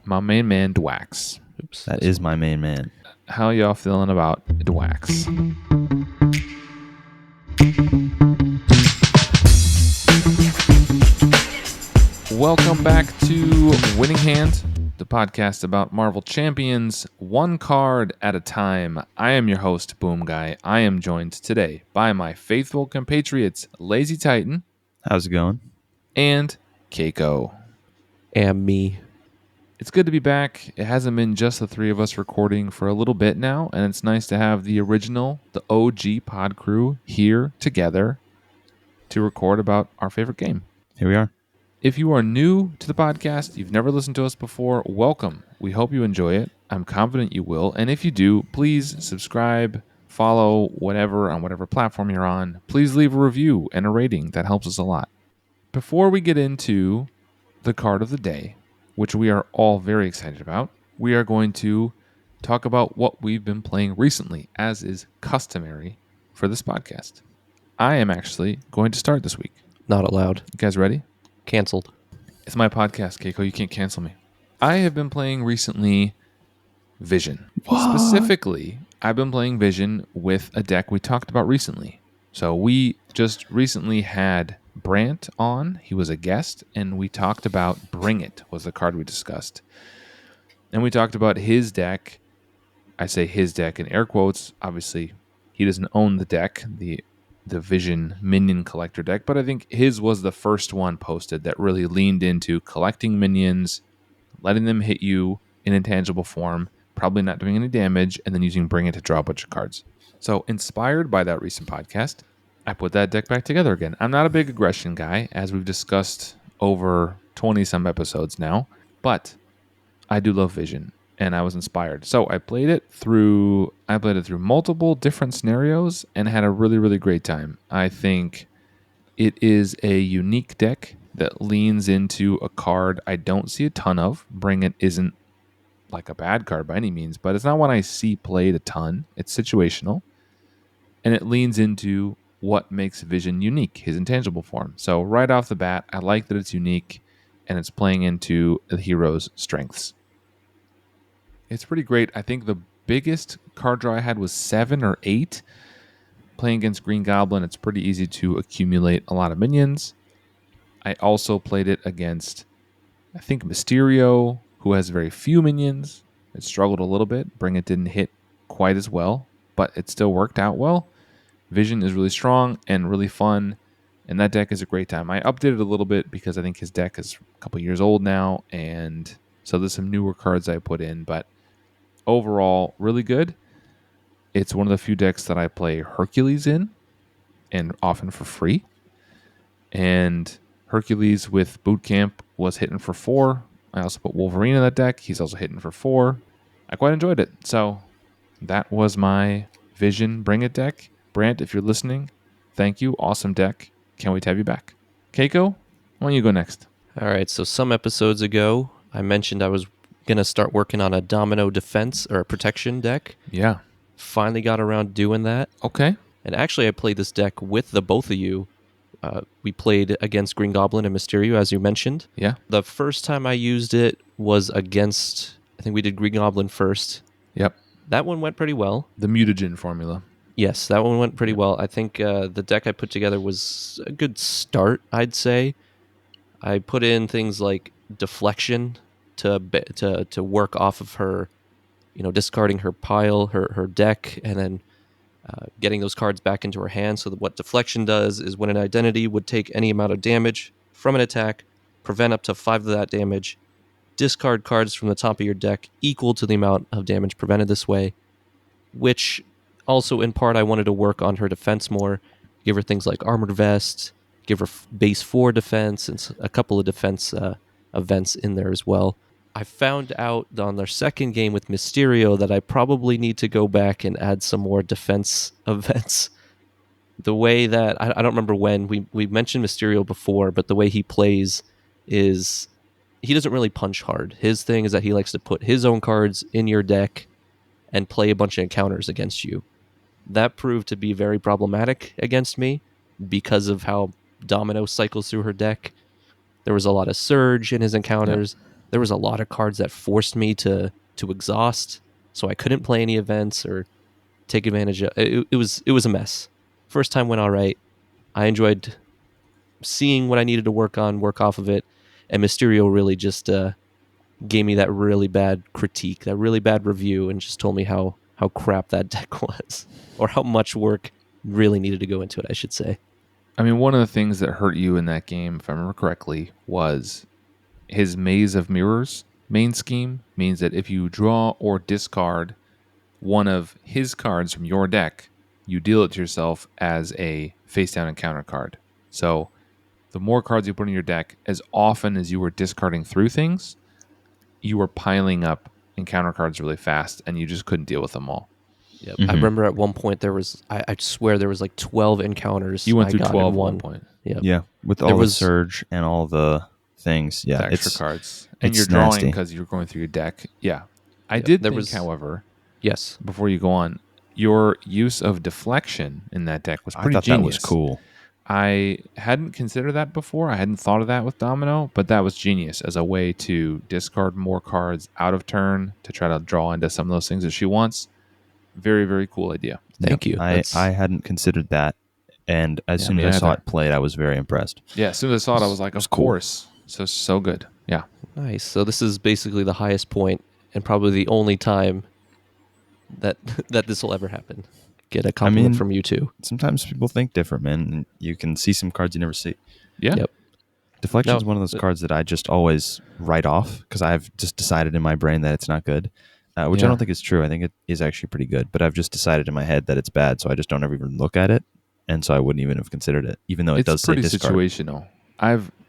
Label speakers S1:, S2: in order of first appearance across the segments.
S1: my main man, Drax.
S2: Oops. That is my main man.
S1: How y'all feeling about Drax? Welcome back to Winning Hand, the podcast about Marvel Champions, one card at a time. I am your host, Boom Guy. I am joined today by my faithful compatriots, Lazy Titan.
S2: How's it going?
S1: And Keiko.
S3: And me.
S1: It's good to be back. It hasn't been just the three of us recording for a little bit now, and it's nice to have the original, the OG pod crew here together to record about our favorite game.
S2: Here we are.
S1: If you are new to the podcast, you've never listened to us before, welcome. We hope you enjoy it. I'm confident you will. And if you do, please subscribe, follow, whatever, on whatever platform you're on. Please leave a review and a rating. That helps us a lot. Before we get into the card of the day, which we are all very excited about, we are going to talk about what we've been playing recently, as is customary for this podcast. I am actually going to start this week.
S3: Not allowed.
S1: You guys ready?
S3: Canceled.
S1: It's my podcast, Keiko. You can't cancel me. I have been playing recently Vision.
S2: What?
S1: Specifically, I've been playing Vision with a deck we talked about recently. So we just recently had Brant on. He was a guest, and we talked about Bring It was the card we discussed. And we talked about his deck. I say his deck in air quotes. Obviously, he doesn't own the deck, the Vision Minion Collector deck, but I think his was the first one posted that really leaned into collecting minions, letting them hit you in intangible form, probably not doing any damage, and then using Bring It to draw a bunch of cards. So inspired by that recent podcast, I put that deck back together again. I'm not a big aggression guy, as we've discussed over 20-some episodes now, but I do love Vision, and I was inspired. So I played it through multiple different scenarios and had a really, really great time. I think it is a unique deck that leans into a card I don't see a ton of. Bring It isn't like a bad card by any means, but it's not one I see played a ton. It's situational, and it leans into what makes Vision unique, his intangible form. So right off the bat, I like that it's unique, and it's playing into the hero's strengths. It's pretty great. I think the biggest card draw I had was 7 or 8. Playing against Green Goblin, it's pretty easy to accumulate a lot of minions. I also played it against, I think, Mysterio, who has very few minions. It struggled a little bit. Bring It didn't hit quite as well, but it still worked out well. Vision is really strong and really fun, and that deck is a great time. I updated a little bit because I think his deck is a couple years old now, and so there's some newer cards I put in, but overall, really good. It's one of the few decks that I play Hercules in, and often for free. And Hercules with Boot Camp was hitting for 4. I also put Wolverine in that deck. He's also hitting for 4. I quite enjoyed it. So that was my Vision Bring It deck. Brant, if you're listening, thank you. Awesome deck. Can't wait to have you back. Keiko, why don't you go next?
S3: All right, so some episodes ago, I mentioned I was going to start working on a domino defense or a protection deck.
S1: Yeah.
S3: Finally got around doing that.
S1: Okay.
S3: And actually, I played this deck with the both of you. We played against Green Goblin and Mysterio, as you mentioned.
S1: Yeah.
S3: The first time I used it was against, I think we did Green Goblin first.
S1: Yep.
S3: That one went pretty well.
S1: The mutagen formula.
S3: Yes, that one went pretty well. I think the deck I put together was a good start, I'd say. I put in things like deflection to work off of her, discarding her pile, her deck, and then getting those cards back into her hand. So that what deflection does is when an identity would take any amount of damage from an attack, prevent up to 5 of that damage, discard cards from the top of your deck equal to the amount of damage prevented this way, which also in part I wanted to work on her defense more, give her things like Armored Vest, give her base 4 defense, and a couple of defense events in there as well. I found out on their second game with Mysterio that I probably need to go back and add some more defense events. The way that, I don't remember when, we mentioned Mysterio before, but the way he plays is he doesn't really punch hard. His thing is that he likes to put his own cards in your deck and play a bunch of encounters against you. That proved to be very problematic against me because of how Domino cycles through her deck. There was a lot of surge in his encounters. there was a lot of cards that forced me to exhaust, so I couldn't play any events or take advantage of it. It was a mess. First time went all right. I enjoyed seeing what I needed to work on, work off of it, and Mysterio really just gave me that really bad critique, that really bad review, and just told me how crap that deck was, or how much work really needed to go into it, I should say.
S1: I mean, one of the things that hurt you in that game, if I remember correctly, was his Maze of Mirrors main scheme means that if you draw or discard one of his cards from your deck, you deal it to yourself as a face-down encounter card. So the more cards you put in your deck, as often as you were discarding through things, you were piling up encounter cards really fast, and you just couldn't deal with them all.
S3: Yep. I remember at one point there was, I swear there was like 12 encounters.
S1: You went through
S3: I got
S1: 12
S3: in
S1: at
S3: one
S1: one point.
S3: Yep.
S2: Yeah, with all the surge and all the things. Yeah,
S1: the extra cards. And
S2: it's
S1: you're drawing
S2: nasty.
S1: because you're going through your deck. Yeah. I did think, however,
S3: yes,
S1: before you go on, your use of deflection in that deck was pretty
S2: I thought
S1: genius.
S2: that was cool.
S1: I hadn't considered that before. I hadn't thought of that with Domino, but that was genius as a way to discard more cards out of turn to try to draw into some of those things that she wants. Very, very cool idea.
S3: Thank you.
S2: I hadn't considered that, and as soon as I saw it played, I was very impressed.
S1: Yeah, as soon as I saw it, I was like, of course. So good. Yeah.
S3: Nice. So this is basically the highest point and probably the only time that this will ever happen. Get a compliment from you too.
S2: Sometimes people think different, man. And you can see some cards you never see.
S1: Yeah.
S3: Yep.
S2: Deflection is one of those cards that I just always write off because I've just decided in my brain that it's not good, which I don't think is true. I think it is actually pretty good, but I've just decided in my head that it's bad, so I just don't ever even look at it, and so I wouldn't even have considered it, even though it does say discard.
S1: It's pretty situational.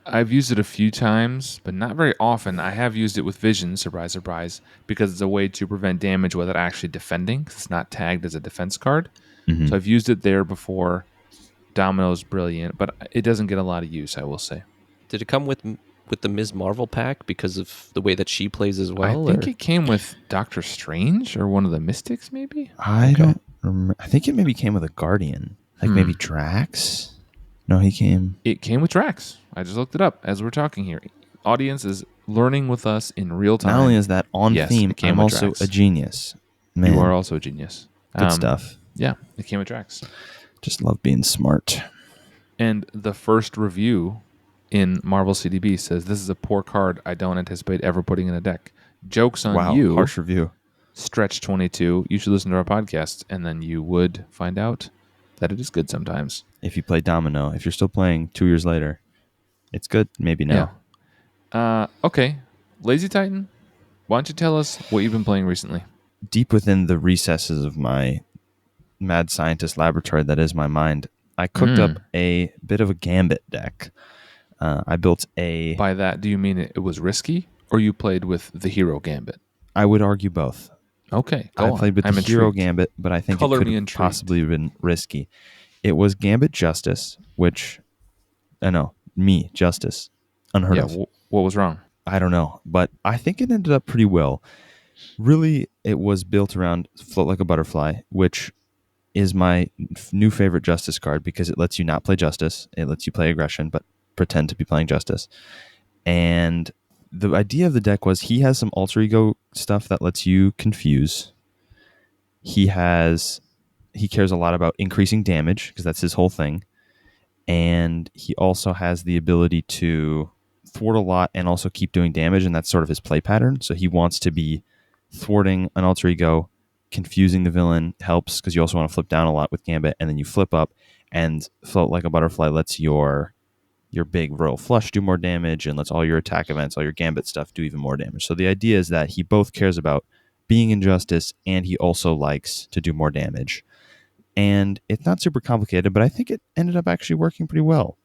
S1: I've used it a few times, but not very often. I have used it with Vision, surprise, surprise, because it's a way to prevent damage without actually defending, because it's not tagged as a defense card.
S2: Mm-hmm.
S1: So I've used it there before. Domino's brilliant, but it doesn't get a lot of use, I will say.
S3: Did it come with the Ms. Marvel pack because of the way that she plays as well?
S1: I think it came with Doctor Strange or one of the Mystics, maybe?
S2: I don't remember. I think it maybe came with a Guardian, like maybe Drax. No, It
S1: came with Drax. I just looked it up as we're talking here. Audience is learning with us in real time.
S2: Not only is that on theme, I'm also
S1: Drax.
S2: a genius. Man,
S1: you are also a genius.
S2: Good stuff.
S1: Yeah, it came with Drax.
S2: Just love being smart.
S1: And the first review in Marvel CDB says, this is a poor card I don't anticipate ever putting in a deck. Joke's on you.
S2: Harsh review.
S1: Stretch 22. You should listen to our podcast, and then you would find out that it is good sometimes.
S2: If you play Domino, if you're still playing 2 years later, it's good. Maybe now.
S1: Yeah. Okay. Lazy Titan, why don't you tell us what you've been playing recently?
S2: Deep within the recesses of my mad scientist laboratory that is my mind, I cooked up a bit of a Gambit deck. I built a...
S1: By that, do you mean it was risky, or you played with the hero Gambit?
S2: I would argue both.
S1: Okay,
S2: I played with the hero Gambit, but I think it could have
S1: intrigued.
S2: possibly been risky. It was Gambit Justice, which... Justice. Unheard of.
S1: What was wrong?
S2: I don't know, but I think it ended up pretty well. Really, it was built around Float Like a Butterfly, which is my new favorite Justice card because it lets you not play Justice. It lets you play Aggression, but pretend to be playing Justice. And the idea of the deck was he has some alter ego stuff that lets you confuse. He cares a lot about increasing damage because that's his whole thing. And he also has the ability to thwart a lot and also keep doing damage, and that's sort of his play pattern. So he wants to be thwarting an alter ego, confusing the villain helps because you also want to flip down a lot with Gambit, and then you flip up, and Float Like a Butterfly lets your big Royal Flush do more damage and lets all your attack events, all your Gambit stuff do even more damage. So the idea is that he both cares about being in Justice and he also likes to do more damage. And it's not super complicated, but I think it ended up actually working pretty well.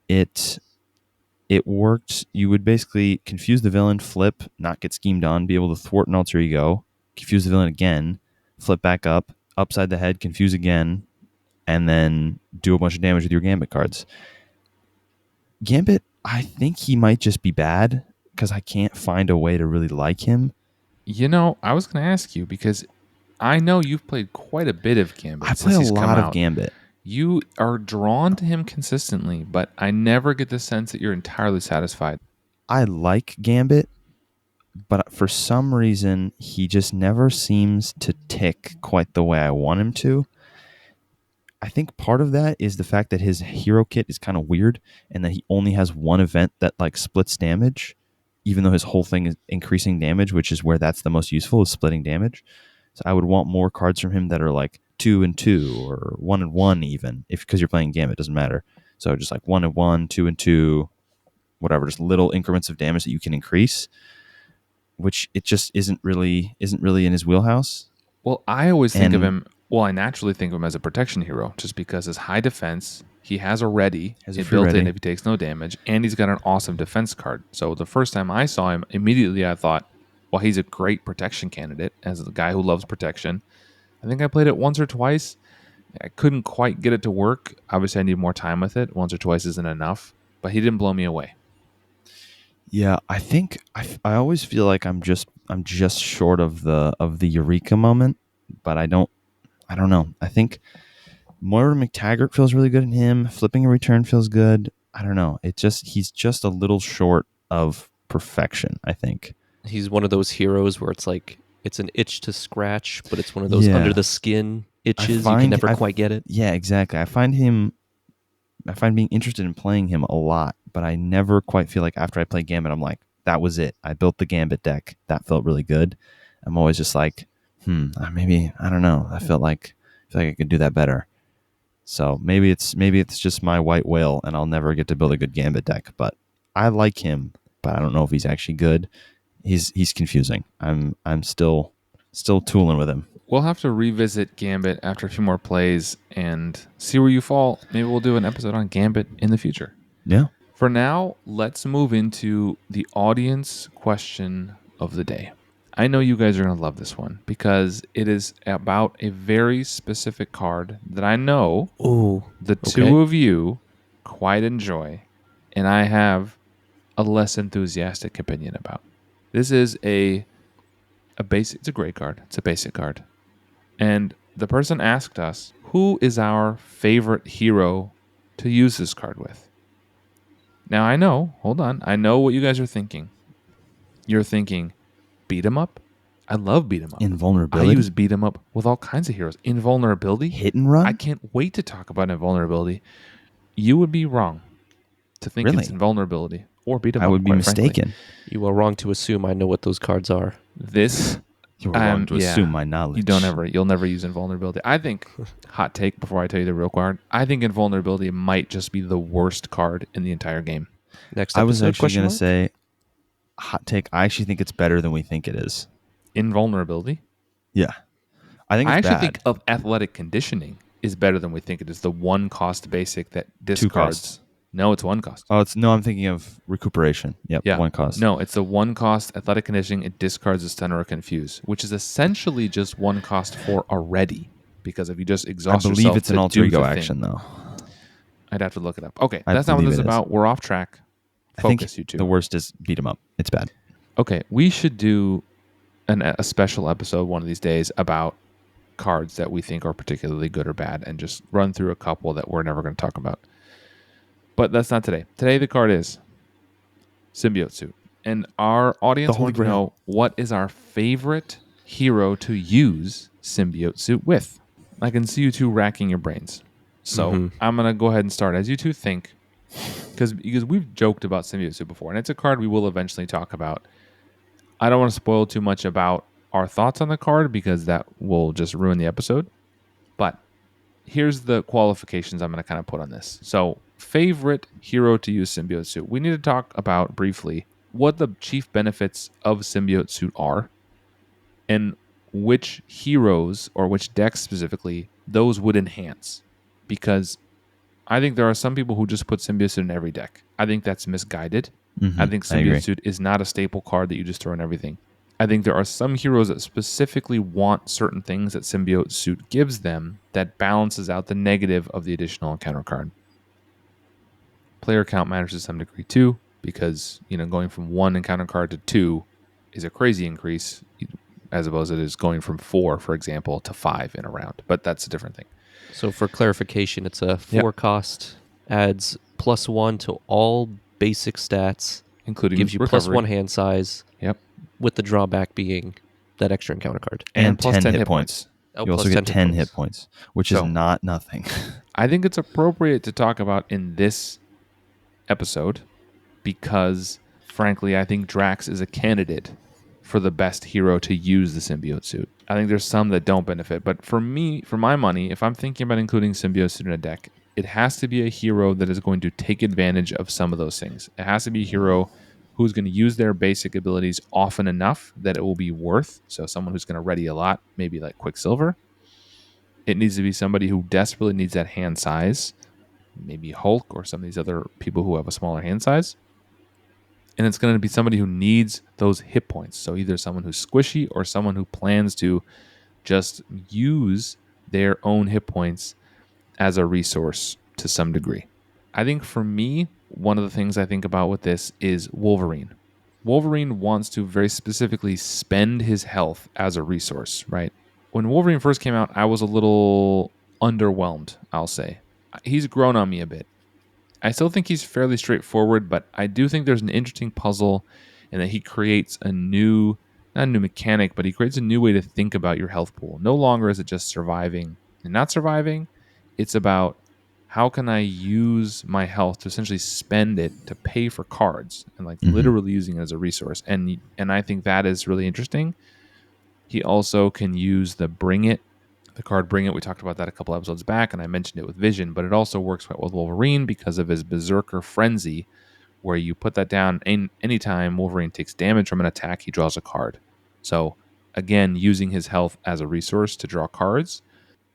S2: It worked. You would basically confuse the villain, flip, not get schemed on, be able to thwart an alter ego, confuse the villain again, flip back up, upside the head, confuse again, and then do a bunch of damage with your Gambit cards. Gambit, I think he might just be bad because I can't find a way to really like him.
S1: I was going to ask you because I know you've played quite a bit of Gambit.
S2: I play a lot of Gambit.
S1: You are drawn to him consistently, but I never get the sense that you're entirely satisfied.
S2: I like Gambit. but for some reason, he just never seems to tick quite the way I want him to. I think part of that is the fact that his hero kit is kind of weird and that he only has one event that like splits damage, even though his whole thing is increasing damage, which is where that's the most useful, is splitting damage. So I would want more cards from him that are like 2 and 2 or 1 and 1 even, if because you're playing Gambit, doesn't matter. So just like 1 and 1, 2 and 2, whatever, just little increments of damage that you can increase, which it just isn't really in his wheelhouse.
S1: Well, I always think of
S2: And-
S1: him. Well, I naturally think of him as a protection hero, just because his high defense, he has a ready,
S2: Has a
S1: it
S2: free
S1: built in
S2: ready.
S1: if he takes no damage, and he's got an awesome defense card. So the first time I saw him, immediately I thought, well, he's a great protection candidate as a guy who loves protection. I think I played it once or twice. I couldn't quite get it to work. Obviously, I need more time with it. Once or twice isn't enough, but he didn't blow me away.
S2: Yeah, I think I always feel like I'm just short of the eureka moment, but I don't know. I think Moira McTaggart feels really good in him. Flipping a return feels good. I don't know. He's just a little short of perfection, I think.
S3: He's one of those heroes where it's like it's an itch to scratch, but it's one of those
S2: Yeah.
S3: under the skin itches. You
S2: find-
S3: can never
S2: I-
S3: quite get it.
S2: Yeah, exactly. I find being interested in playing him a lot, but I never quite feel like after I play Gambit, I'm like, that was it. I built the Gambit deck. That felt really good. I'm always just like, maybe, I don't know. I feel like I could do that better. So maybe it's just my white whale and I'll never get to build a good Gambit deck, but I like him, but I don't know if he's actually good. He's confusing. I'm still tooling with him.
S1: We'll have to revisit Gambit after a few more plays and see where you fall. Maybe we'll do an episode on Gambit in the future.
S2: Yeah.
S1: For now, let's move into the audience question of the day. I know you guys are going to love this one because it is about a very specific card that I know
S3: Oh,
S1: the two of you quite enjoy, and I have a less enthusiastic opinion about. This is a basic. It's a great card. It's a basic card. And the person asked us, who is our favorite hero to use this card with? Now I know what you guys are thinking. You're thinking, beat 'em up? I love beat 'em up.
S2: Invulnerability.
S1: I use beat 'em up with all kinds of heroes. Invulnerability?
S2: Hit and run?
S1: I can't wait to talk about invulnerability. You would be wrong to think
S2: Really?
S1: it's invulnerability or beat 'em up.
S2: I would be
S1: quite frankly.
S2: mistaken.
S3: you are wrong to assume I know what those cards are.
S1: This
S2: You were wrong to
S1: yeah.
S2: assume my knowledge.
S1: you'll never use invulnerability. I think, hot take before I tell you the real card, I think invulnerability might just be the worst card in the entire game.
S3: Next
S2: I was
S3: episode,
S2: actually
S3: question
S2: going to
S3: mark?
S2: say, hot take. I actually think it's better than we think it is.
S1: Invulnerability?
S2: Yeah, I think it's
S1: I actually
S2: bad.
S1: think of athletic conditioning is better than we think it is. The one cost basic that discards.
S2: costs.
S1: No, it's one cost.
S2: I'm thinking of recuperation. Yep,
S1: Yeah.
S2: one cost.
S1: No, it's the one cost athletic conditioning. It discards a stun or a confuse, which is essentially just one cost for a ready. Because if you just
S2: I
S1: exhaust
S2: believe
S1: yourself
S2: it's an
S1: to
S2: alter
S1: do
S2: ego
S1: the thing-
S2: action though.
S1: I'd have to look it up. Okay,
S2: I
S1: that's not what
S2: believe
S1: this is
S2: it is.
S1: about. We're off track.
S2: I think
S1: Focus, you two.
S2: the worst is beat 'em up. It's bad.
S1: Okay, we should do a special episode one of these days about cards that we think are particularly good or bad and just run through a couple that we're never going to talk about. But that's not today. Today the card is Symbiote Suit. And our audience
S2: The Holy
S1: wants to
S2: Grail.
S1: know what is our favorite hero to use Symbiote Suit with. I can see you two racking your brains. So I'm going to go ahead and start as you two think. Because we've joked about Symbiote Suit before, and it's a card we will eventually talk about. I don't want to spoil too much about our thoughts on the card because that will just ruin the episode. But here's the qualifications I'm going to kind of put on this. So, favorite hero to use Symbiote Suit. We need to talk about briefly what the chief benefits of Symbiote Suit are and which heroes or which decks specifically those would enhance. Because I think there are some people who just put Symbiote Suit in every deck. I think that's misguided. I think
S2: agree.
S1: Symbiote Suit is not a staple card that you just throw in everything. I think there are some heroes that specifically want certain things that Symbiote Suit gives them that balances out the negative of the additional encounter card. Player count matters to some degree too, because going from 1 encounter card to 2 is a crazy increase, as opposed to it is going from 4, for example, to 5 in a round. But that's a different thing.
S3: So for clarification, it's a 4 cost, adds +1 to all basic stats,
S1: Including
S3: gives you
S1: recovery.
S3: +1 hand size,
S1: Yep.
S3: with the drawback being that extra encounter card.
S1: And plus 10 hit points.
S3: Oh,
S2: You
S3: plus
S2: also get 10
S3: hit
S2: hit points, which is
S1: So-
S2: not nothing.
S1: I think it's appropriate to talk about in this episode because, frankly, I think Drax is a candidate for the best hero to use the symbiote suit. I think there's some that don't benefit, but for me, for my money, if I'm thinking about including symbiote suit in a deck, it has to be a hero that is going to take advantage of some of those things. It has to be a hero who's going to use their basic abilities often enough that it will be worth. So someone who's going to ready a lot, maybe like Quicksilver. It needs to be somebody who desperately needs that hand size, maybe Hulk or some of these other people who have a smaller hand size. And it's going to be somebody who needs those hit points. So either someone who's squishy or someone who plans to just use their own hit points as a resource to some degree. I think for me, one of the things I think about with this is Wolverine. Wolverine wants to very specifically spend his health as a resource, right? When Wolverine first came out, I was a little underwhelmed, I'll say. He's grown on me a bit. I still think he's fairly straightforward, but I do think there's an interesting puzzle in that he creates not a new mechanic, but he creates a new way to think about your health pool. No longer is it just surviving and not surviving. It's about how can I use my health to essentially spend it to pay for cards and literally using it as a resource. And I think that is really interesting. He also can use the card Bring It. We talked about that a couple episodes back, and I mentioned it with Vision, but it also works quite well with Wolverine because of his Berserker Frenzy, where you put that down anytime Wolverine takes damage from an attack, he draws a card. So, again, using his health as a resource to draw cards.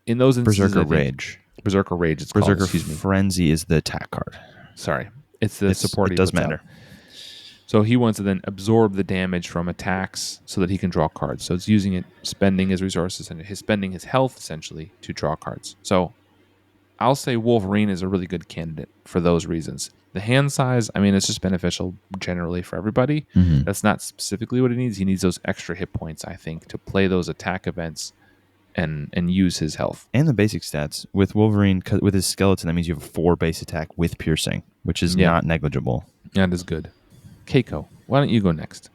S1: In those instances,
S2: Berserker Rage.
S1: Berserker Rage, it's
S2: Berserker
S1: called, excuse me.
S2: Frenzy is the attack card.
S1: Sorry. It's the support he
S2: It does
S1: puts
S2: matter.
S1: out. So he wants to then absorb the damage from attacks so that he can draw cards. So it's using it, spending his resources, and spending his health essentially to draw cards. So I'll say Wolverine is a really good candidate for those reasons. The hand size, I mean, it's just beneficial generally for everybody. That's not specifically what he needs. He needs those extra hit points, I think, to play those attack events and use his health.
S2: And the basic stats. With Wolverine, with his skeleton, that means you have a 4 base attack with piercing, which is not negligible.
S1: That is good. Keiko, why don't you go next?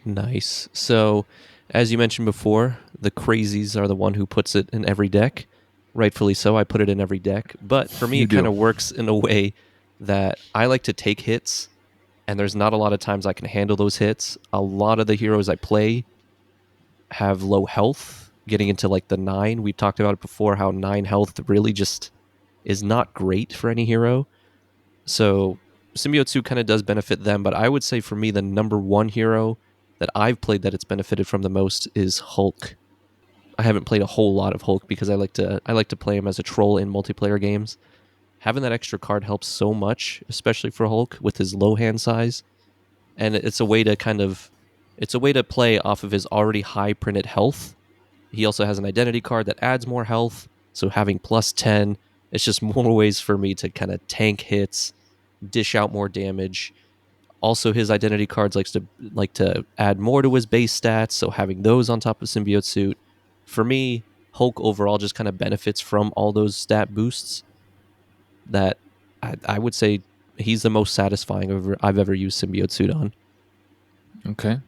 S3: Nice. So, as you mentioned before, the crazies are the one who puts it in every deck. Rightfully so, I put it in every deck. But for me,
S1: You
S3: it
S1: do.
S3: kind of works in a way that I like to take hits, and there's not a lot of times I can handle those hits. A lot of the heroes I play have low health, getting into like the 9. We've talked about it before, how 9 health really just is not great for any hero. So Symbiote Suit kind of does benefit them, but I would say for me the number one hero that I've played that it's benefited from the most is Hulk. I haven't played a whole lot of Hulk because I like to play him as a troll in multiplayer games. Having that extra card helps so much, especially for Hulk with his low hand size, and it's a way to play off of his already high printed health. He also has an identity card that adds more health, so having plus 10, it's just more ways for me to kind of tank hits, dish out more damage. Also, his identity cards like to add more to his base stats, so having those on top of Symbiote Suit, for me, Hulk overall just kind of benefits from all those stat boosts. That I would say he's the most satisfying I've ever used Symbiote Suit on.
S1: Okay.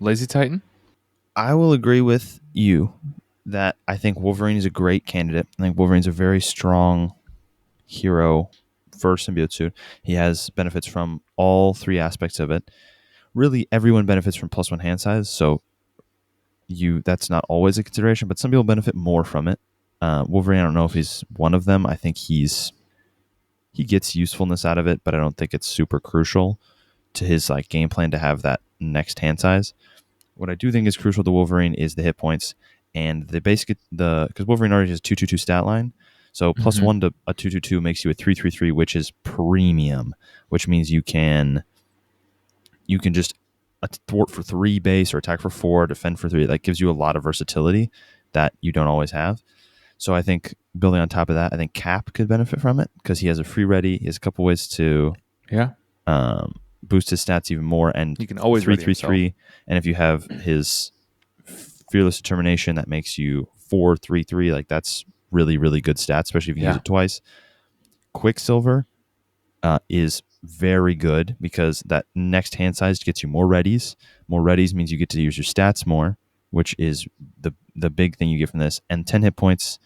S1: Lazy Titan?
S2: I will agree with you that I think Wolverine is a great candidate. I think Wolverine's a very strong hero for Symbiote Suit. He has benefits from all 3 aspects of it. Really, everyone benefits from +1 hand size, so that's not always a consideration, but some people benefit more from it. Wolverine, I don't know if he's one of them. I think he gets usefulness out of it, but I don't think it's super crucial to his game plan to have that next hand size. What I do think is crucial to Wolverine is the hit points and because Wolverine already has 2/2/2 stat line, so +1 to a 2/2/2 makes you a 3/3/3, which is premium, which means you can just thwart for 3 base or attack for 4, defend for 3. That gives you a lot of versatility that you don't always have. So I think building on top of that, I think Cap could benefit from it because he has a free ready. He has a couple ways to boost his stats even more, and
S1: you can always
S2: 3/3/3. And if you have his Fearless Determination, that makes you 4/3/3. That's really, really good stats, especially if you use it twice. Quicksilver is very good because that next hand size gets you more readies. More readies means you get to use your stats more, which is the big thing you get from this. And 10 hit points,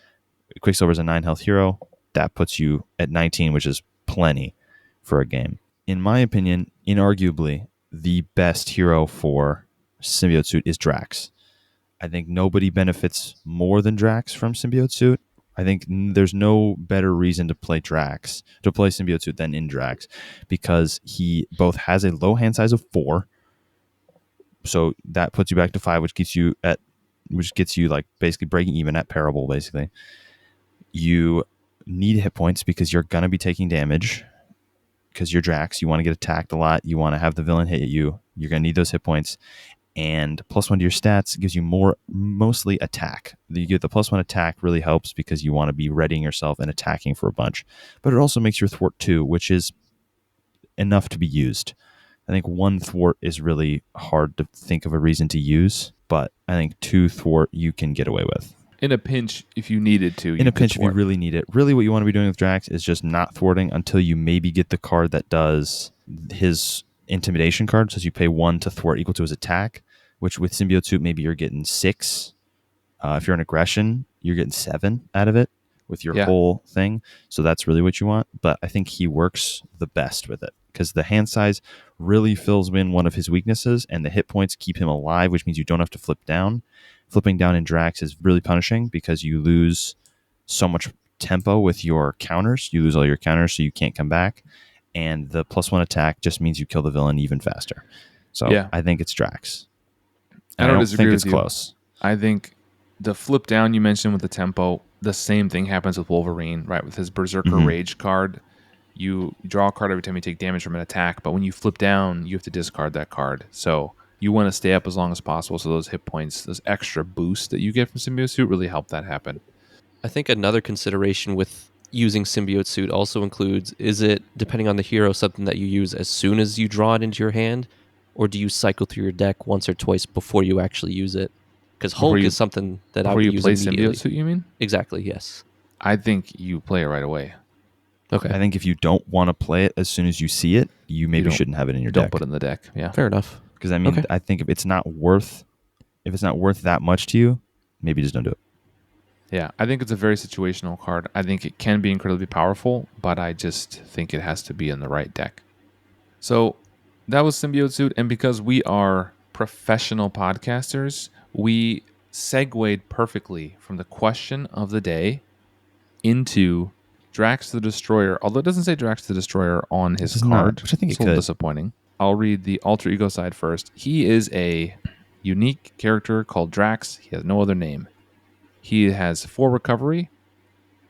S2: Quicksilver's a 9 health hero. That puts you at 19, which is plenty for a game. In my opinion, inarguably, the best hero for Symbiote Suit is Drax. I think nobody benefits more than Drax from Symbiote Suit. I think there's no better reason to play Symbiote Suit than in Drax, because he both has a low hand size of 4, so that puts you back to 5, which gets you like basically breaking even at parable. Basically, you need hit points because you're gonna be taking damage. Because you're Drax, you want to get attacked a lot. You want to have the villain hit you. You're gonna need those hit points. And +1 to your stats gives you mostly attack. You get the +1 attack really helps because you want to be readying yourself and attacking for a bunch. But it also makes your thwart 2, which is enough to be used. I think 1 thwart is really hard to think of a reason to use, but I think 2 thwart you can get away with.
S1: In a pinch, if you needed to.
S2: In a pinch, if you really need it. Really what you want to be doing with Drax is just not thwarting until you maybe get the card that does his intimidation card. So you pay 1 to thwart equal to his attack, which with Symbiote Suit, maybe you're getting 6. If you're in aggression, you're getting 7 out of it with your whole thing. So that's really what you want. But I think he works the best with it because the hand size really fills in one of his weaknesses, and the hit points keep him alive, which means you don't have to flip down. Flipping down in Drax is really punishing because you lose so much tempo with your counters. You lose all your counters, so you can't come back. And the +1 attack just means you kill the villain even faster. So I think it's Drax.
S1: I don't disagree
S2: think
S1: with
S2: it's
S1: you.
S2: Close.
S1: I think the flip down you mentioned with the tempo, the same thing happens with Wolverine, right? With his Berserker Rage card. You draw a card every time you take damage from an attack, but when you flip down, you have to discard that card. So you want to stay up as long as possible, so those hit points, those extra boosts that you get from Symbiote Suit really help that happen.
S3: I think another consideration with using Symbiote Suit also includes, is it, depending on the hero, something that you use as soon as you draw it into your hand, or do you cycle through your deck once or twice before you actually use it? Because Hulk is something that I would use immediately. Before you play Symbiote
S1: Suit, you mean?
S3: Exactly, yes.
S1: I think you play it right away.
S2: Okay. I think if you don't want to play it as soon as you see it, you maybe shouldn't have it in your deck.
S1: Don't put it in the deck. Yeah.
S3: Fair enough.
S2: Because I think if it's not worth that much to you, maybe just don't do it.
S1: Yeah, I think it's a very situational card. I think it can be incredibly powerful, but I just think it has to be in the right deck. So that was Symbiote Suit, and because we are professional podcasters, we segued perfectly from the question of the day into Drax the Destroyer, although it doesn't say Drax the Destroyer on his card,
S2: which I think
S1: it's a little disappointing. I'll read the alter ego side first. He is a unique character called Drax. He has no other name. He has 4 recovery.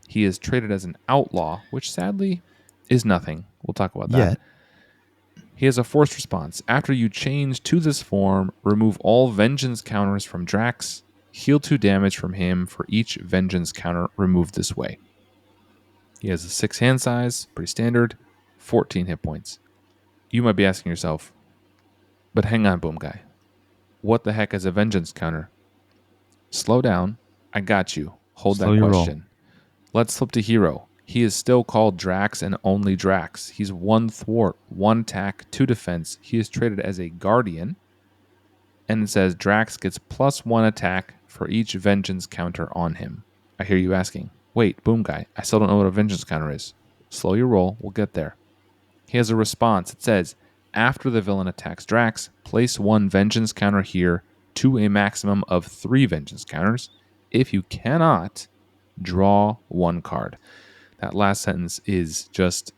S1: He is traded as an outlaw, which sadly is nothing. We'll talk about that.
S2: Yeah.
S1: He has a forced response. After you change to this form, remove all vengeance counters from Drax. Heal 2 damage from him for each vengeance counter removed this way. He has a 6 hand size, pretty standard, 14 hit points. You might be asking yourself, but hang on, Boom Guy. What the heck is a vengeance counter? Slow down. I got you. Hold that question. Let's flip to hero. He is still called Drax and only Drax. He's 1 thwart, 1 attack, 2 defense. He is traded as a guardian. And it says Drax gets +1 attack for each vengeance counter on him. I hear you asking, wait, Boom Guy, I still don't know what a vengeance counter is. Slow your roll. We'll get there. He has a response. It says, after the villain attacks Drax, place 1 vengeance counter here to a maximum of 3 vengeance counters. If you cannot, draw 1 card. That last sentence is just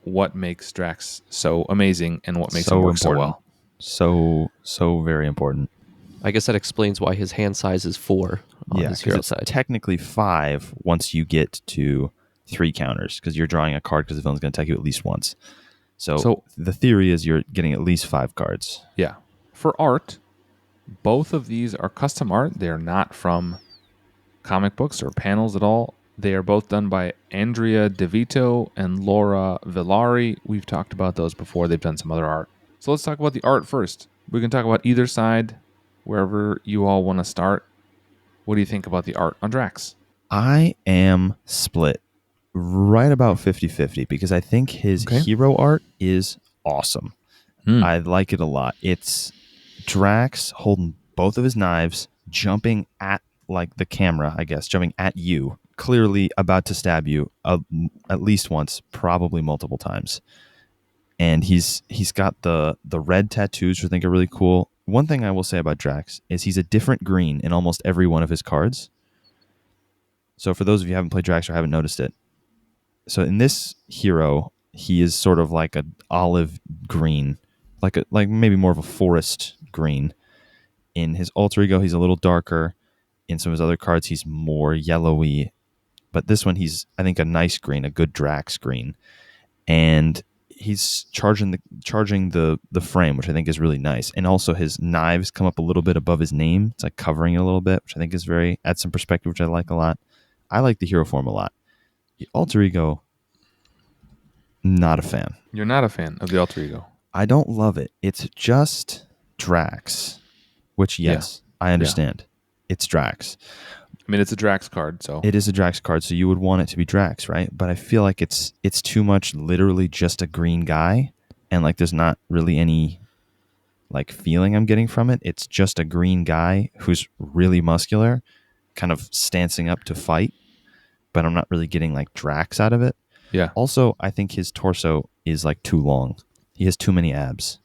S1: what makes Drax so amazing and what makes him work so well.
S2: So very important.
S3: I guess that explains why his hand size is 4 on his hero side.
S2: Technically 5 once you get to 3 counters, because you're drawing a card because the villain's going to attack you at least once. So the theory is you're getting at least 5 cards.
S1: Yeah. For art, both of these are custom art. They are not from comic books or panels at all. They are both done by Andrea DeVito and Laura Villari. We've talked about those before. They've done some other art. So let's talk about the art first. We can talk about either side, wherever you all want to start. What do you think about the art on Drax?
S2: I am split. right about 50-50 because I think his
S1: Okay.
S2: hero art is awesome.
S1: Hmm.
S2: I like it a lot. It's Drax holding both of his knives, jumping at like the camera, I guess, jumping at you, clearly about to stab you at least once, probably multiple times. And he's got the red tattoos, which I think are really cool. One thing I will say about Drax is he's a different green in almost every one of his cards. So for those of you who haven't played Drax or haven't noticed it, so in this hero, he is sort of like an olive green, like maybe more of a forest green. In his alter ego, he's a little darker. In some of his other cards, he's more yellowy. But this one, he's I think a nice green, a good Drax green, and he's charging the frame, which I think is really nice. And also his knives come up a little bit above his name. It's like covering it a little bit, which I think is very adds some perspective, which I like a lot. I like the hero form a lot. The alter ego, not a fan.
S1: You're not a fan of the alter ego.
S2: I don't love it. It's just Drax, which yes, I understand. It's Drax.
S1: I mean, it's a Drax card, so
S2: It is a Drax card, so you would want it to be Drax, right? But I feel like it's too much literally just a green guy, and like there's not really any like feeling I'm getting from it. It's just a green guy who's really muscular, kind of stancing up to fight, but I'm not really getting like Drax out of it.
S1: yeah.
S2: Also, I think his torso is like too long. He has too many abs.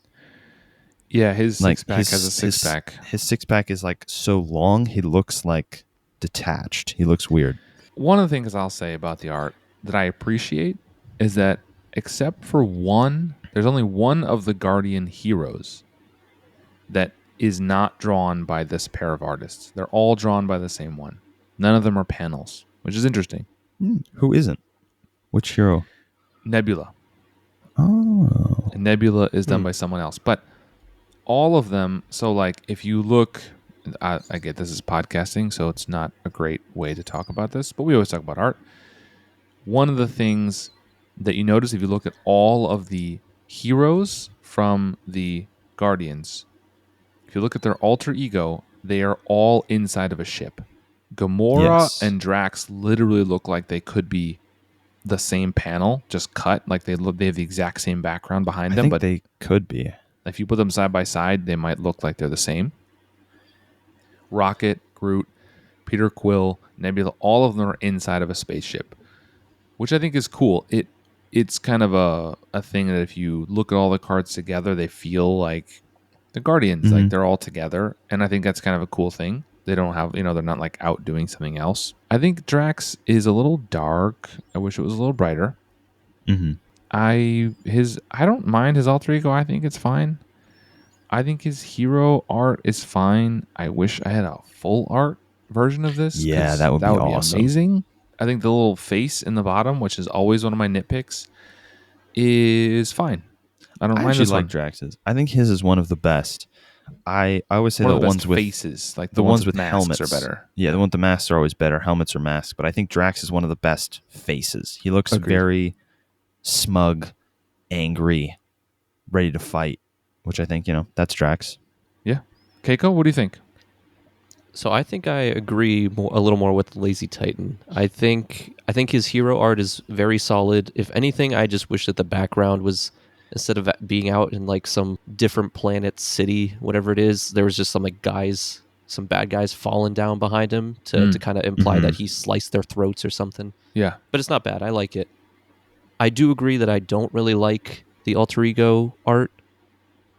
S1: Yeah, his
S2: Like
S1: six-pack has a six-pack.
S2: His six pack is like so long. He looks like detached. He looks weird.
S1: One of the things I'll say about the art that I appreciate is that except for one, there's only one of the Guardian heroes that is not drawn by this pair of artists. They're all drawn by the same one. None of them are panels, which is interesting.
S2: Who isn't? Which hero?
S1: Nebula.
S2: Oh,
S1: And Nebula is done by someone else. But all of them, so like if you look, I get this is podcasting, so it's not a great way to talk about this, but we always talk about art. One of the things that you notice if you look at all of the heroes from the Guardians, if you look at their alter ego, they are all inside of a ship. Gamora
S2: Yes.
S1: and Drax literally look like they could be the same panel, just cut. Like they have the exact same background behind
S2: I
S1: them,
S2: think
S1: but
S2: they could be.
S1: if you put them side by side, they might look like they're the same. Rocket, Groot, Peter Quill, Nebula, all of them are inside of a spaceship, which I think is cool. It's kind of a thing that if you look at all the cards together, they feel like the Guardians, like they're all together. And I think that's kind of a cool thing. They don't have, they're not like out doing something else. I think Drax is a little dark. I wish it was a little brighter.
S2: Mm-hmm.
S1: I don't mind his alter ego. I think it's fine. I think his hero art is fine. I wish I had a full art version of this.
S2: Yeah,
S1: 'cause
S2: that would be awesome.
S1: amazing. I think the little face in the bottom, which is always one of my nitpicks, is fine. I don't
S2: I
S1: mind
S2: actually
S1: this
S2: like
S1: one.
S2: Drax's. I think his is one of the best. I always say
S1: One
S2: the
S1: of the
S2: ones
S1: best
S2: with
S1: faces, like
S2: the ones with
S1: masks
S2: helmets
S1: are better.
S2: Yeah, the ones with the masks are always better. Helmets or masks, but I think Drax is one of the best faces. He looks
S1: Agreed.
S2: very smug, angry, ready to fight, which I think that's Drax.
S1: Yeah. Keiko, what do you think?
S3: So I think I agree a little more with Lazy Titan. I think his hero art is very solid. If anything, I just wish that the background was, instead of being out in like some different planet, city, whatever it is, there was just some bad guys falling down behind him to kind of imply that he sliced their throats or something.
S1: Yeah.
S3: But it's not bad. I like it. I do agree that I don't really like the alter ego art.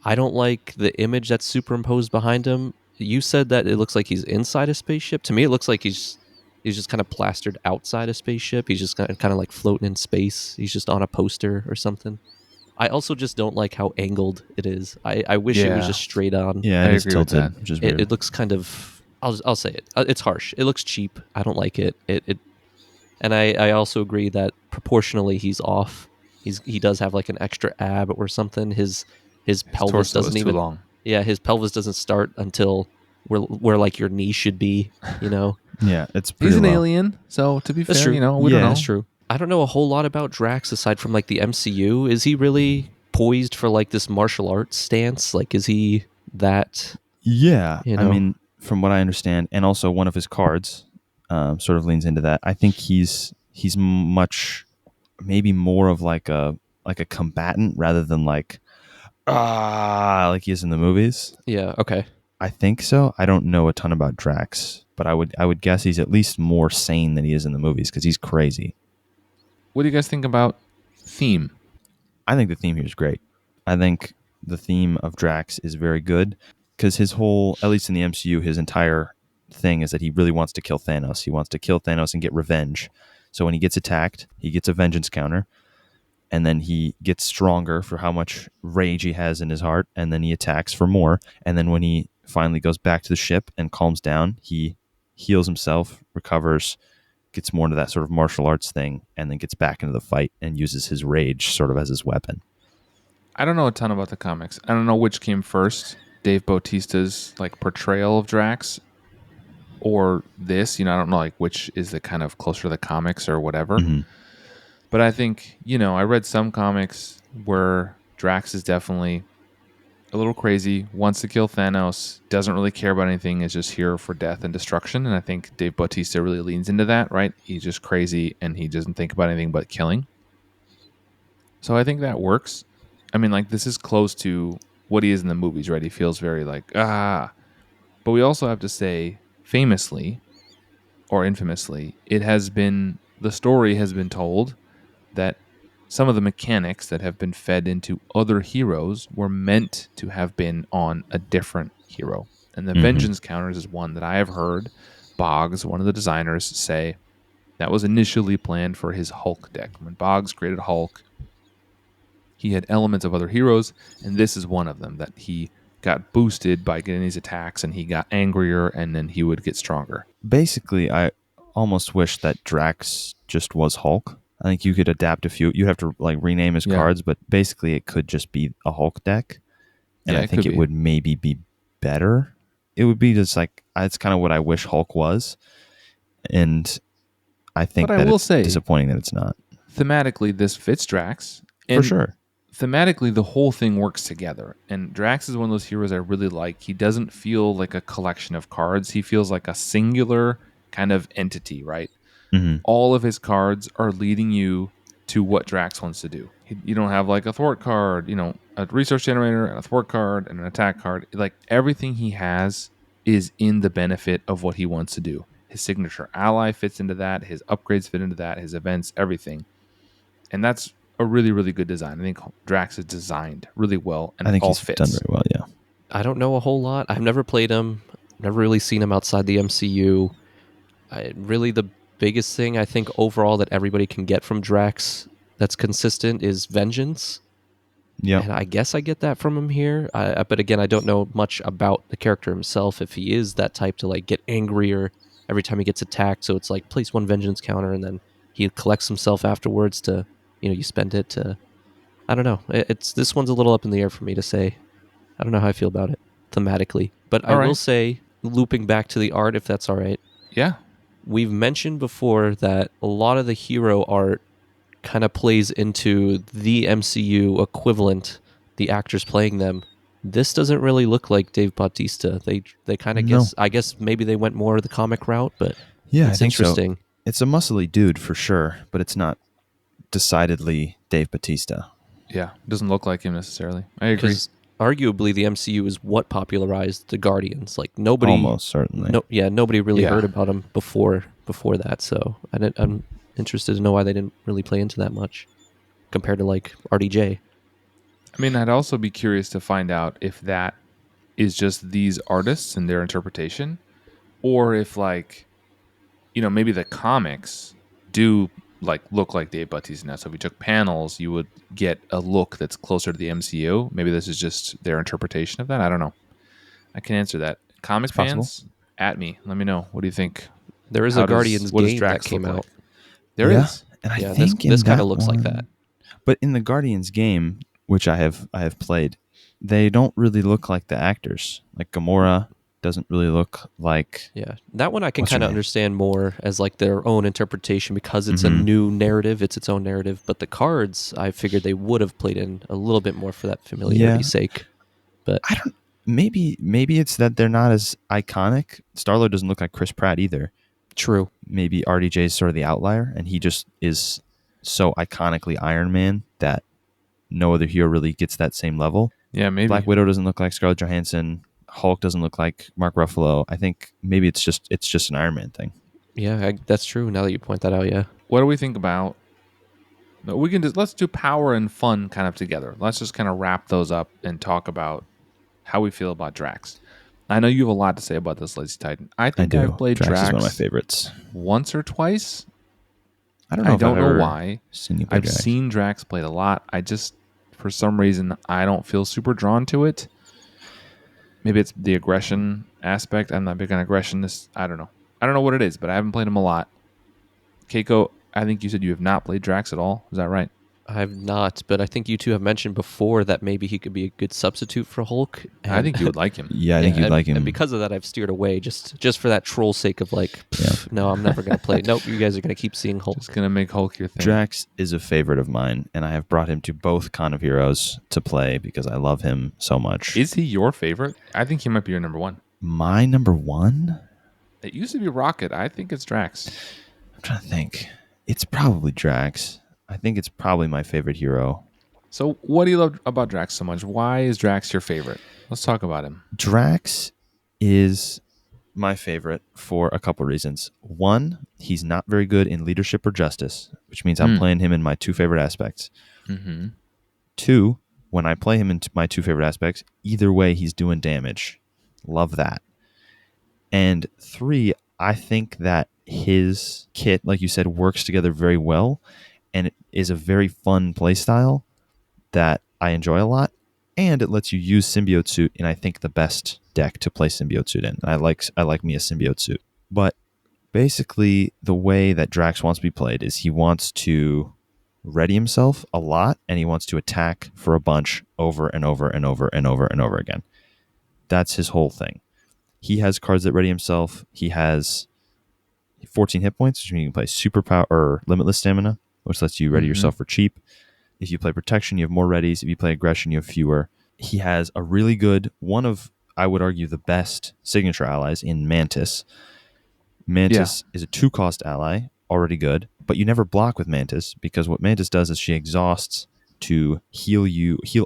S3: I don't like the image that's superimposed behind him. You said that it looks like he's inside a spaceship. To me, it looks like he's just kind of plastered outside a spaceship. He's just kind of like floating in space. He's just on a poster or something. I also just don't like how angled it is. I wish it was
S1: Yeah.
S3: just straight on.
S2: Yeah,
S1: I
S2: it is
S1: agree with
S2: tilted,
S1: that.
S2: which is weird.
S3: It looks kind of. I'll say it. It's harsh. It looks cheap. I don't like it. And I also agree that proportionally he's off. He does have like an extra ab or something. His pelvis
S1: torso is
S3: doesn't
S1: too
S3: even.
S1: long.
S3: Yeah, his pelvis doesn't start until where like your knee should be.
S2: Yeah, it's pretty
S1: He's an
S2: low.
S1: alien, so to be
S3: That's
S1: fair,
S3: true.
S1: we don't
S2: Yeah,
S1: know.
S2: that's true.
S3: I don't know a whole lot about Drax aside from like the MCU. Is he really poised for like this martial arts stance? Like, is he that?
S2: Yeah,
S3: You
S2: I
S3: know?
S2: mean, from what I understand, and also one of his cards sort of leans into that. I think he's he's maybe more of like a combatant rather than like he is in the movies.
S3: Yeah. Okay.
S2: I think so. I don't know a ton about Drax, but I would guess he's at least more sane than he is in the movies because he's crazy.
S1: What do you guys think about theme?
S2: I think the theme here is great. I think the theme of Drax is very good because his whole, at least in the MCU, his entire thing is that he really wants to kill Thanos. He wants to kill Thanos and get revenge. So when he gets attacked, he gets a vengeance counter, and then he gets stronger for how much rage he has in his heart, and then he attacks for more. And then when he finally goes back to the ship and calms down, he heals himself, recovers, gets more into that sort of martial arts thing, and then gets back into the fight and uses his rage sort of as his weapon.
S1: I don't know a ton about the comics. I don't know which came first, Dave Bautista's like portrayal of Drax or this. I don't know like which is the kind of closer to the comics or whatever.
S2: Mm-hmm.
S1: But I think, I read some comics where Drax is definitely a little crazy, wants to kill Thanos, doesn't really care about anything, is just here for death and destruction. And I think Dave Bautista really leans into that, right? He's just crazy and he doesn't think about anything but killing. So I think that works. I mean, like, this is close to what he is in the movies, right? He feels very like, But we also have to say, famously or infamously, the story has been told that some of the mechanics that have been fed into other heroes were meant to have been on a different hero. And the vengeance counters is one that I have heard Boggs, one of the designers, say that was initially planned for his Hulk deck. When Boggs created Hulk, he had elements of other heroes, and this is one of them, that he got boosted by getting these attacks, and he got angrier, and then he would get stronger.
S2: Basically, I almost wish that Drax just was Hulk. I think you could adapt a few. You'd have to like rename his cards, but basically it could just be a Hulk deck. And I think it would maybe be better. It would be just like, it's kind of what I wish Hulk was. And I think that it's disappointing that it's not.
S1: Thematically, this fits Drax.
S2: For sure.
S1: Thematically, the whole thing works together. And Drax is one of those heroes I really like. He doesn't feel like a collection of cards. He feels like a singular kind of entity, right?
S2: Mm-hmm.
S1: All of his cards are leading you to what Drax wants to do. You don't have like a thwart card, a resource generator and a thwart card and an attack card. Like everything he has is in the benefit of what he wants to do. His signature ally fits into that. His upgrades fit into that. His events, everything. And that's a really, really good design. I think Drax is designed really well, and
S2: I think
S1: all
S2: he's
S1: fits.
S2: done very well, yeah.
S3: I don't know a whole lot. I've never played him. Never really seen him outside the MCU. Really, the biggest thing I think overall that everybody can get from Drax that's consistent is vengeance.
S2: Yeah,
S3: and I guess I get that from him here. But again, I don't know much about the character himself. If he is that type to like get angrier every time he gets attacked, so it's like place one vengeance counter, and then he collects himself afterwards to, you spend it to. I don't know. This one's a little up in the air for me to say. I don't know how I feel about it thematically, but I will say, looping back to the art, if that's all right.
S1: Yeah.
S3: We've mentioned before that a lot of the hero art kind of plays into the MCU equivalent, the actors playing them. This doesn't really look like Dave Bautista. They kind of I guess maybe they went more the comic route, but
S2: yeah,
S3: it's interesting.
S2: So. It's a muscly dude for sure, but it's not decidedly Dave Bautista.
S1: Yeah, doesn't look like him necessarily. I agree.
S3: Arguably, the MCU is what popularized the Guardians. Like nobody,
S2: almost certainly.
S3: Nobody really heard about him before that. So I'm interested to know why they didn't really play into that much compared to like RDJ.
S1: I mean, I'd also be curious to find out if that is just these artists and their interpretation, or if like, maybe the comics do like look like Dave Bautista now. So if you took panels, you would get a look that's closer to the MCU. Maybe this is just their interpretation of that. I don't know. I can answer that. Comic fans, at me. Let me know. What do you think?
S3: There is a Guardians game that came out.
S1: Like? There is.
S2: And I think
S3: this kind of looks like that.
S2: But in the Guardians game, which I have played, they don't really look like the actors. Like Gamora doesn't really look like...
S3: Yeah, that one I can kind of understand more as like their own interpretation because it's a new narrative. It's its own narrative. But the cards, I figured they would have played in a little bit more for that familiarity's sake. But
S2: I don't... Maybe it's that they're not as iconic. Star-Lord doesn't look like Chris Pratt either.
S3: True.
S2: Maybe RDJ is sort of the outlier, and he just is so iconically Iron Man that no other hero really gets that same level.
S1: Yeah, maybe.
S2: Black Widow doesn't look like Scarlett Johansson. Hulk doesn't look like Mark Ruffalo. I think maybe it's just an Iron Man thing.
S3: Yeah, that's true. Now that you point that out, yeah.
S1: What do we think about? We can let's do power and fun kind of together. Let's just kind of wrap those up and talk about how we feel about Drax. I know you have a lot to say about this, Lazy Titan. I think
S2: do.
S1: I've played
S2: Drax
S1: Drax
S2: is one of my favorites.
S1: once or twice.
S2: I don't know.
S1: I don't know why.
S2: Seen you play
S1: I've
S2: Drax.
S1: seen Drax played a lot. I just, for some reason, I don't feel super drawn to it. Maybe it's the aggression aspect. I'm not big on aggression. I don't know. I don't know what it is, but I haven't played him a lot. Keiko, I think you said you have not played Drax at all. Is that right?
S3: I've not, but I think you two have mentioned before that maybe he could be a good substitute for Hulk. And
S1: I think you would like him.
S2: Yeah, I think you'd like him.
S3: And because of that, I've steered away just for that troll sake of like, no, I'm never going to play. Nope, you guys are going to keep seeing Hulk.
S1: Just going to make Hulk your thing.
S2: Drax is a favorite of mine, and I have brought him to both Con of Heroes to play because I love him so much.
S1: Is he your favorite? I think he might be your number one.
S2: My number one?
S1: It used to be Rocket. I think it's Drax.
S2: I'm trying to think. It's probably Drax. I think it's probably my favorite hero.
S1: So what do you love about Drax so much? Why is Drax your favorite? Let's talk about him.
S2: Drax is my favorite for a couple reasons. One, he's not very good in leadership or justice, which means I'm playing him in my two favorite aspects.
S1: Mm-hmm.
S2: Two, when I play him in my two favorite aspects, either way he's doing damage. Love that. And three, I think that his kit, like you said, works together very well, and it is a very fun playstyle that I enjoy a lot, and it lets you use Symbiote Suit in, I think, the best deck to play Symbiote Suit in. I like me a Symbiote Suit. But basically, the way that Drax wants to be played is he wants to ready himself a lot, and he wants to attack for a bunch over and over and over and over and over again. That's his whole thing. He has cards that ready himself. He has 14 hit points, which means you can play Superpower or Limitless Stamina, which lets you ready yourself for cheap. If you play Protection, you have more readies. If you play Aggression, you have fewer. He has a really good, one of, I would argue, the best signature allies in Mantis. Mantis is a 2-cost ally, already good, but you never block with Mantis because what Mantis does is she exhausts to heal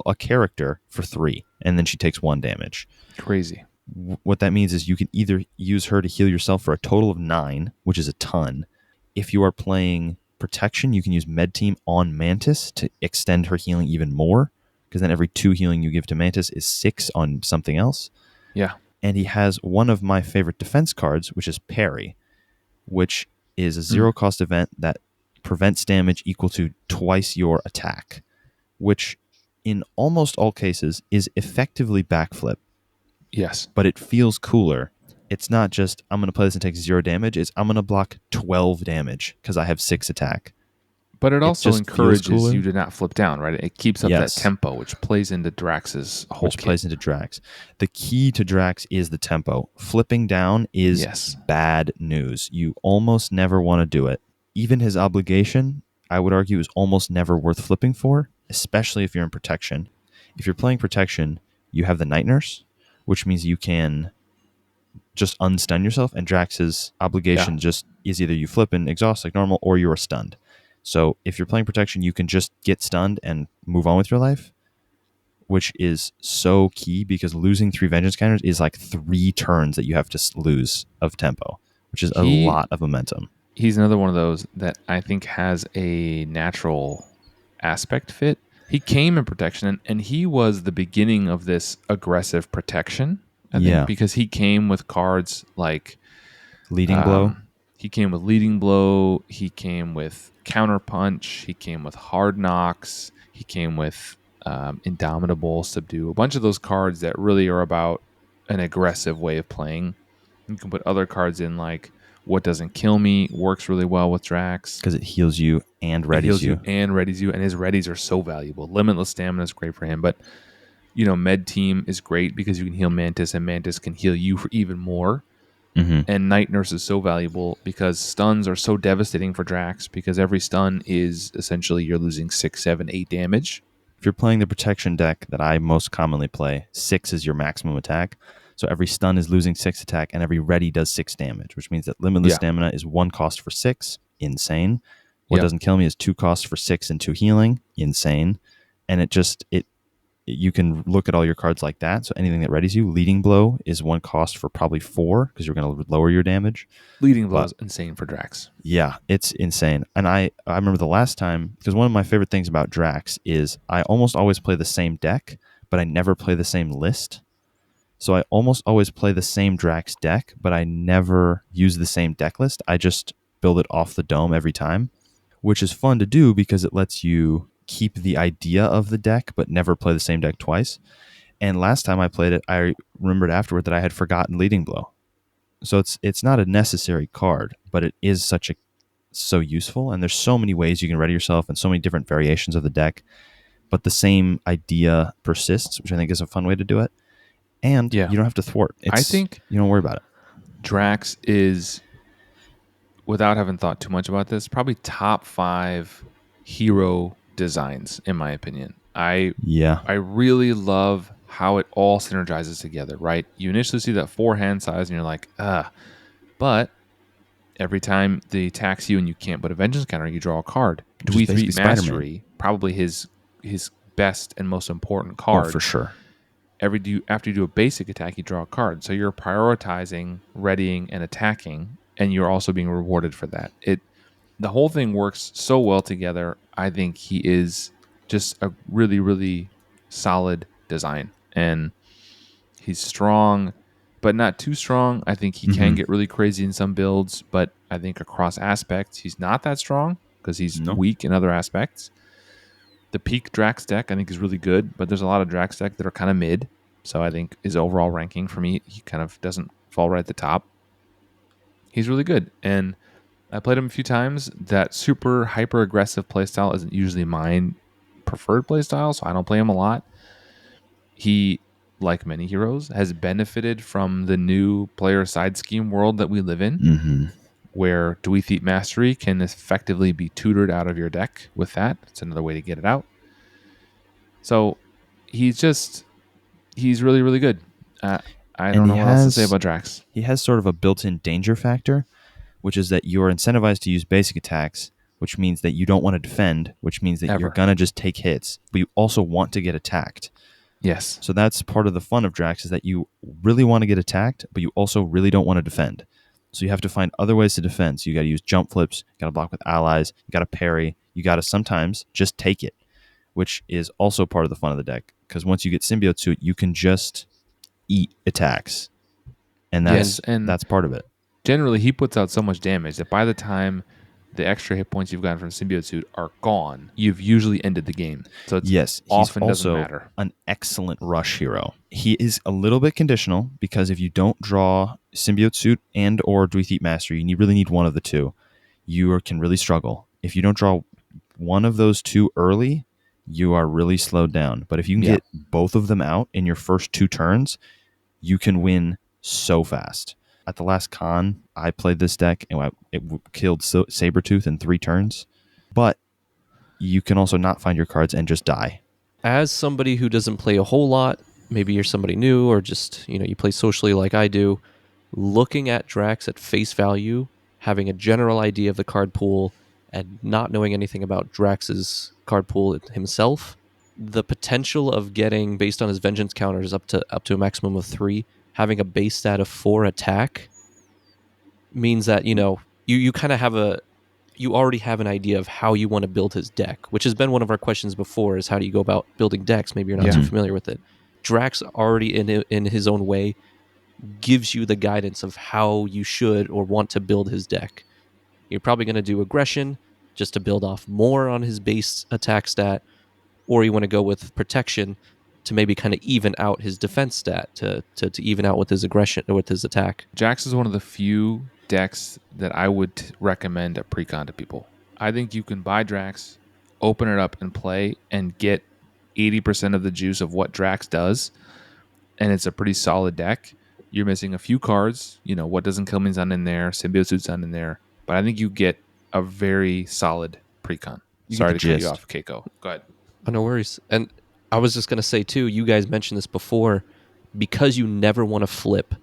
S2: a character for 3, and then she takes 1 damage.
S1: Crazy.
S2: What that means is you can either use her to heal yourself for a total of 9, which is a ton. If you are playing Protection, you can use Med Team on Mantis to extend her healing even more, because then every 2 healing you give to Mantis is 6 on something else.
S1: Yeah.
S2: And he has one of my favorite defense cards, which is Parry, which is a 0-cost event that prevents damage equal to twice your attack, which in almost all cases is effectively backflip.
S1: Yes.
S2: But it feels cooler. It's not just, I'm going to play this and take 0 damage. It's, I'm going to block 12 damage because I have 6 attack.
S1: But it also encourages you to not flip down, right? It keeps up that tempo, which plays into Drax's whole kit.
S2: Plays into Drax. The key to Drax is the tempo. Flipping down is bad news. You almost never want to do it. Even his obligation, I would argue, is almost never worth flipping for, especially if you're in Protection. If you're playing Protection, you have the Night Nurse, which means you can just unstun yourself, and Drax's obligation just is either you flip and exhaust like normal, or you're stunned. So if you're playing Protection, you can just get stunned and move on with your life, which is so key because losing 3 Vengeance counters is like 3 turns that you have to lose of tempo, which is a lot of momentum.
S1: He's another one of those that I think has a natural aspect fit. He came in Protection, and he was the beginning of this aggressive Protection, I think, because he came with cards like
S2: Leading Blow.
S1: He came with Leading Blow. He came with Counter Punch. He came with Hard Knocks. He came with Indomitable, Subdue. A bunch of those cards that really are about an aggressive way of playing. You can put other cards in like What Doesn't Kill Me. Works really well with Drax.
S2: Because it heals you and readies you.
S1: And his readies are so valuable. Limitless Stamina is great for him. But, Med Team is great because you can heal Mantis, and Mantis can heal you for even more. And Night Nurse is so valuable because stuns are so devastating for Drax, because every stun is essentially you're losing 6, 7, 8 damage.
S2: If you're playing the Protection deck that I most commonly play, 6 is your maximum attack. So every stun is losing 6 attack, and every ready does 6 damage, which means that limitless
S1: Yeah.
S2: stamina is 1 cost for 6. Insane. What
S1: Yep.
S2: doesn't kill me is 2 costs for 6 and 2 healing. Insane. And it you can look at all your cards like that. So anything that readies you, leading blow is 1 cost for probably 4 because you're going to lower your damage.
S1: Leading blow
S2: But-
S1: is insane for Drax.
S2: Yeah, it's insane. And I remember the last time, because one of my favorite things about Drax is I almost always play the same deck, but I never play the same list. So I almost always play the same Drax deck, but I never use the same deck list. I just build it off the dome every time, which is fun to do because it lets you keep the idea of the deck, but never play the same deck twice. And last time I played it, I remembered afterward that I had forgotten Leading Blow. So it's not a necessary card, but it is so useful. And there's so many ways you can ready yourself and so many different variations of the deck, but the same idea persists, which I think is a fun way to do it. And
S1: Yeah.
S2: you don't have to thwart.
S1: I think
S2: you don't worry about it.
S1: Drax is, without having thought too much about this, probably top 5 hero designs, in my opinion. I really love how it all synergizes together, right? You initially see that 4 hand size and you're like, but every time they attacks you and you can't put a vengeance counter, you draw a card.
S2: Which is
S1: Dweeth
S2: basically Spider-Man.
S1: Mastery, probably his best and most important card.
S2: Oh, for sure.
S1: After you do a basic attack, you draw a card. So you're prioritizing, readying, and attacking, and you're also being rewarded for that. The whole thing works so well together. I think he is just a really, really solid design. And he's strong, but not too strong. I think he can get really crazy in some builds, but I think across aspects, he's not that strong because he's weak in other aspects. The peak Drax deck, I think, is really good, but there's a lot of Drax deck that are kind of mid. So I think his overall ranking for me, he kind of doesn't fall right at the top. He's really good. And I played him a few times. That super hyper aggressive playstyle isn't usually my preferred playstyle, so I don't play him a lot. He, like many heroes, has benefited from the new player side scheme world that we live in, where Dweeth Mastery can effectively be tutored out of your deck with that. It's another way to get it out. So he's really, really good. I don't know what else to say about Drax.
S2: He has sort of a built-in danger factor, which is that you're incentivized to use basic attacks, which means that you don't want to defend, which means that you're going to just take hits, but you also want to get attacked.
S1: Yes.
S2: So that's part of the fun of Drax, is that you really want to get attacked, but you also really don't want to defend. So you have to find other ways to defend. So you got to use jump flips, you got to block with allies, you got to parry, you got to sometimes just take it, which is also part of the fun of the deck. Because once you get Symbiote Suit, you can just eat attacks. And that's part of it.
S1: Generally, he puts out so much damage that by the time the extra hit points you've gotten from Symbiote Suit are gone, you've usually ended the game. So it's often doesn't matter.
S2: An excellent rush hero. He is a little bit conditional because if you don't draw Symbiote Suit and or Dweeth Mastery, you really need one of the two, you can really struggle. If you don't draw one of those two early, you are really slowed down. But if you can get both of them out in your first 2 turns, you can win so fast. At the last con, I played this deck, and it killed Sabretooth in 3 turns. But you can also not find your cards and just die.
S3: As somebody who doesn't play a whole lot, maybe you're somebody new or just, you play socially like I do, looking at Drax at face value, having a general idea of the card pool, and not knowing anything about Drax's card pool himself, the potential of getting, based on his vengeance counters, up to a maximum of 3, having a base stat of 4 attack means that, you kind of you already have an idea of how you want to build his deck, which has been one of our questions before, is how do you go about building decks? Maybe you're not too familiar with it. Drax already in his own way gives you the guidance of how you should or want to build his deck. You're probably going to do aggression just to build off more on his base attack stat, or you want to go with protection to maybe kind of even out his defense stat to even out with his aggression or with his attack.
S1: Drax is one of the few decks that I would recommend a precon to people. I think you can buy Drax, open it up and play, and get 80% of the juice of what Drax does, and it's a pretty solid deck. You're missing a few cards. What doesn't kill me's not in there. Symbiote Suit's not in there. But I think you get a very solid precon. Sorry to cut you off, Keiko. Go ahead.
S3: Oh, no worries. And I was just going to say, too, you guys mentioned this before, because you never want to flip,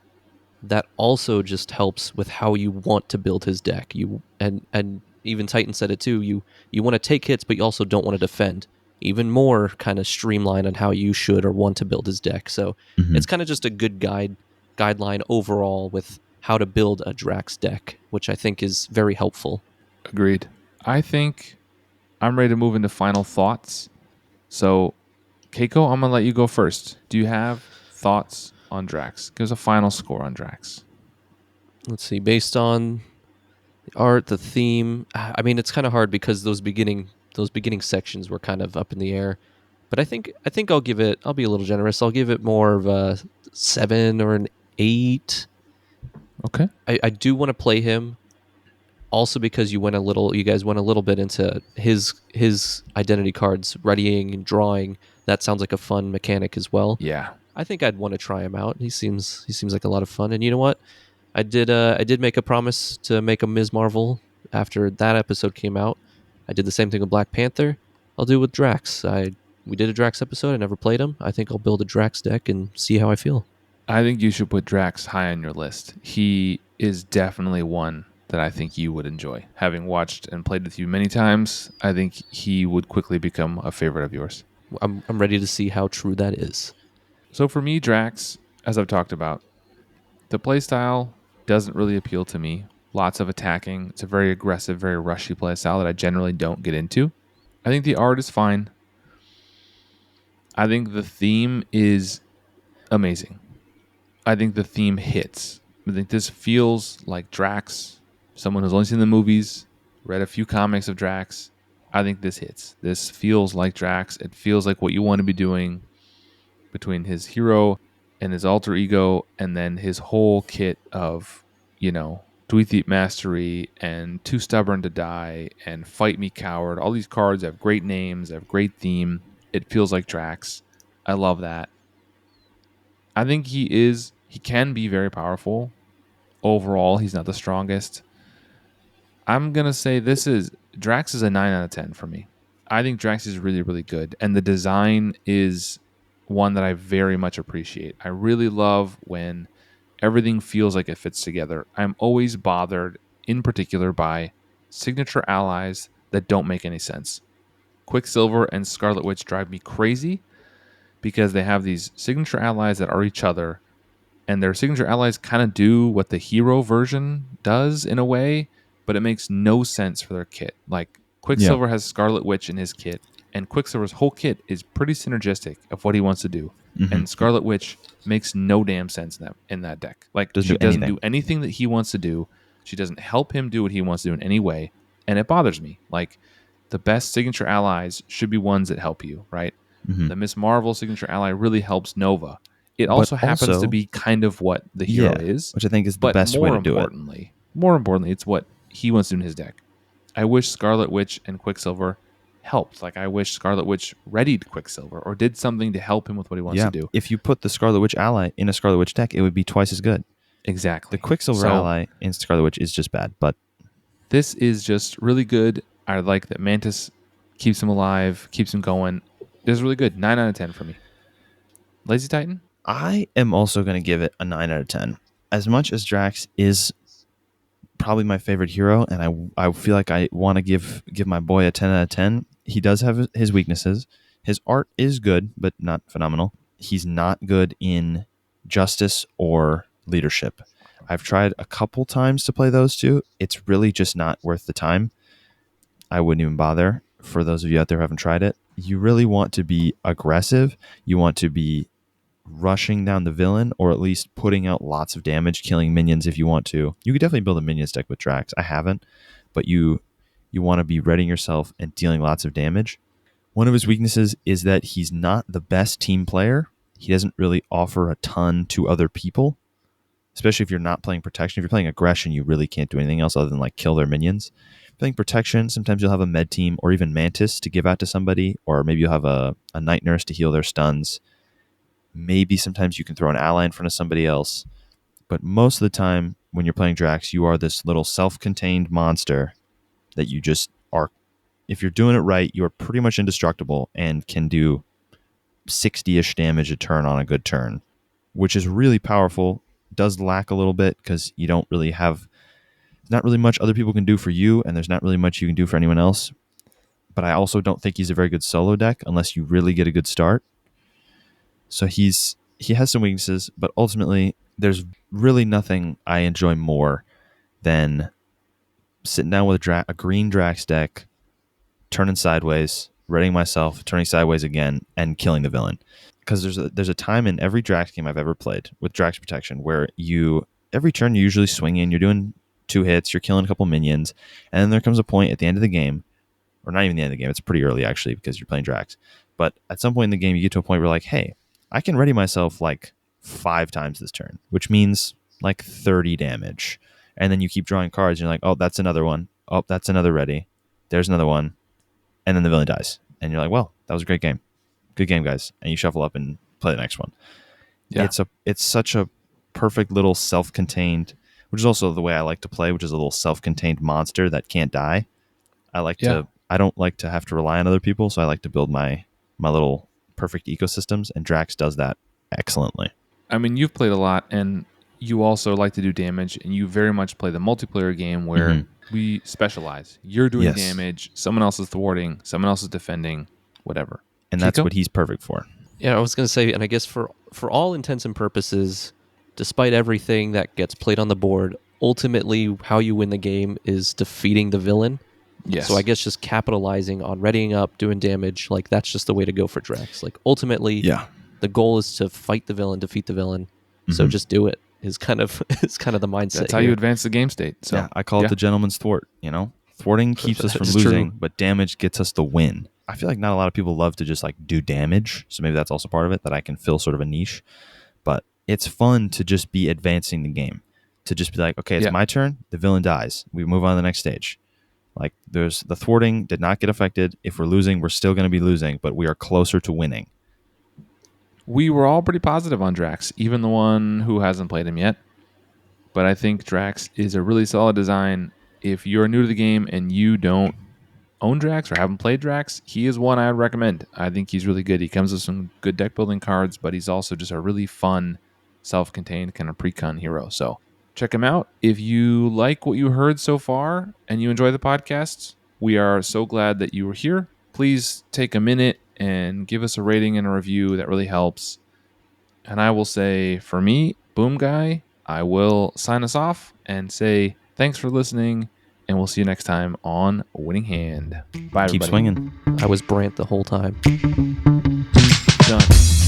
S3: that also just helps with how you want to build his deck. And even Titan said it too. You want to take hits, but you also don't want to defend. Even more kind of streamline on how you should or want to build his deck. So it's kind of just a good guideline overall with how to build a Drax deck, which I think is very helpful.
S1: Agreed. I think I'm ready to move into final thoughts. So, Keiko, I'm going to let you go first. Do you have thoughts on Drax? Give us a final score on Drax.
S3: Let's see. Based on the art, the theme, I mean, it's kind of hard because those beginning sections were kind of up in the air. But I think I'll be a little generous. I'll give it more of a 7 or an 8.
S1: Okay.
S3: I do want to play him also because you guys went a little bit into his identity cards, readying and drawing. That sounds like a fun mechanic as well.
S1: Yeah.
S3: I think I'd want to try him out. He seems like a lot of fun. And you know what? I did make a promise to make a Ms. Marvel after that episode came out. I did the same thing with Black Panther. I'll do it with Drax. We did a Drax episode. I never played him. I think I'll build a Drax deck and see how I feel.
S1: I think you should put Drax high on your list. He is definitely one that I think you would enjoy. Having watched and played with you many times, I think he would quickly become a favorite of yours.
S3: I'm ready to see how true that is.
S1: So for me, Drax, as I've talked about, the playstyle doesn't really appeal to me. Lots of attacking. It's a very aggressive, very rushy playstyle that I generally don't get into. I think the art is fine. I think the theme is amazing. I think the theme hits. I think this feels like Drax. Someone who's only seen the movies, read a few comics of Drax. I think this hits. This feels like Drax. It feels like what you want to be doing between his hero and his alter ego, and then his whole kit of, Dweethit Mastery and Too Stubborn to Die and Fight Me Coward. All these cards have great names, have great theme. It feels like Drax. I love that. I think he can be very powerful. Overall, he's not the strongest. I'm going to say Drax is a 9 out of 10 for me. I think Drax is really, really good. And the design is one that I very much appreciate. I really love when everything feels like it fits together. I'm always bothered, in particular, by signature allies that don't make any sense. Quicksilver and Scarlet Witch drive me crazy because they have these signature allies that are each other, and their signature allies kind of do what the hero version does in a way, but it makes no sense for their kit. Like Quicksilver has Scarlet Witch in his kit, and Quicksilver's whole kit is pretty synergistic of what he wants to do. Mm-hmm. And Scarlet Witch makes no damn sense in that deck. Like she doesn't do anything that he wants to do. She doesn't help him do what he wants to do in any way, and it bothers me. Like the best signature allies should be ones that help you, right? Mm-hmm. The Ms. Marvel signature ally really helps Nova. It also happens to be kind of what the hero is,
S2: which I think is the best way to do it.
S1: More importantly, it's what he wants to do in his deck. I wish Scarlet Witch and Quicksilver helped. Like I wish Scarlet Witch readied Quicksilver or did something to help him with what he wants to do.
S2: If you put the Scarlet Witch ally in a Scarlet Witch deck, it would be twice as good.
S1: Exactly.
S2: The Quicksilver ally in Scarlet Witch is just bad, but
S1: this is just really good. I like that Mantis keeps him alive, keeps him going. This is really good. 9 out of 10 for me. Lazy Titan?
S2: I am also going to give it a 9 out of 10. As much as Drax is probably my favorite hero, and I feel like I want to give my boy a 10 out of 10, he does have his weaknesses. His art is good, but not phenomenal. He's not good in Justice or Leadership. I've tried a couple times to play those two. It's really just not worth the time. I wouldn't even bother. For those of you out there who haven't tried it, you really want to be aggressive. You want to be rushing down the villain, or at least putting out lots of damage, killing minions if you want to. You could definitely build a minions deck with Drax. I haven't, but you want to be readying yourself and dealing lots of damage. One of his weaknesses is that he's not the best team player. He doesn't really offer a ton to other people, especially if you're not playing protection. If you're playing aggression, you really can't do anything else other than like kill their minions. Playing protection, sometimes you'll have a med team or even Mantis to give out to somebody, or maybe you'll have a night nurse to heal their stuns. Maybe sometimes you can throw an ally in front of somebody else. But most of the time when you're playing Drax, you are this little self-contained monster that you just are. If you're doing it right, you are pretty much indestructible and can do 60-ish damage a turn on a good turn. which is really powerful. Does lack a little bit because you don't really have, there's not really much other people can do for you, and there's not really much you can do for anyone else. But I also don't think he's a very good solo deck unless you really get a good start. So he has some weaknesses, but ultimately there's really nothing I enjoy more than sitting down with a green Drax deck, turning sideways, readying myself, turning sideways again, and killing the villain. Because there's a time in every Drax game I've ever played with Drax protection where every turn you're usually swinging, you're doing 2 hits, you're killing a couple minions, and then there comes a point at the end of the game, or not even the end of the game, it's pretty early actually because you're playing Drax, but at some point in the game you get to a point where like, hey, I can ready myself like 5 times this turn, which means like 30 damage. And then you keep drawing cards and you're like, oh, that's another one. Oh, that's another ready. There's another one. And then the villain dies. And you're like, well, that was a great game. Good game, guys. And you shuffle up and play the next one. Yeah. It's such a perfect little self-contained, which is also the way I like to play, which is a little self-contained monster that can't die. I don't like to have to rely on other people, so I like to build my little perfect ecosystems, and Drax does that excellently.
S1: I mean, you've played a lot, and you also like to do damage, and you very much play the multiplayer game where we specialize. You're doing damage, someone else is thwarting, someone else is defending, whatever.
S2: And that's what he's perfect for.
S3: Yeah, I was going to say, and I guess for all intents and purposes, despite everything that gets played on the board, ultimately how you win the game is defeating the villain.
S1: Yes.
S3: So I guess just capitalizing on readying up, doing damage, like that's just the way to go for Drax. Like ultimately, the goal is to fight the villain, defeat the villain. So just do it. Is kind of the mindset.
S1: That's how you advance the game state. So
S2: I call it the gentleman's thwart. Thwarting keeps us from losing, but damage gets us the win. I feel like not a lot of people love to just like do damage, so maybe that's also part of it, that I can fill sort of a niche. But it's fun to just be advancing the game, to just be like, okay, it's my turn. The villain dies. We move on to the next stage. Like there's the thwarting did not get affected. If we're losing, we're still going to be losing, but we are closer to winning.
S1: We were all pretty positive on Drax, even the one who hasn't played him yet. But I think Drax is a really solid design. If you're new to the game and you don't own Drax or haven't played Drax, he is one I would recommend. I think he's really good. He comes with some good deck building cards, but he's also just a really fun, self-contained kind of pre-con hero. So check him out. If you like what you heard so far and you enjoy the podcast, we are so glad that you were here. Please take a minute and give us a rating and a review. That really helps. And I will say, for me, Boom Guy, I will sign us off and say thanks for listening, and we'll see you next time on Winning Hand. Bye, everybody.
S2: Keep swinging.
S3: I was Brant the whole time.
S1: Done.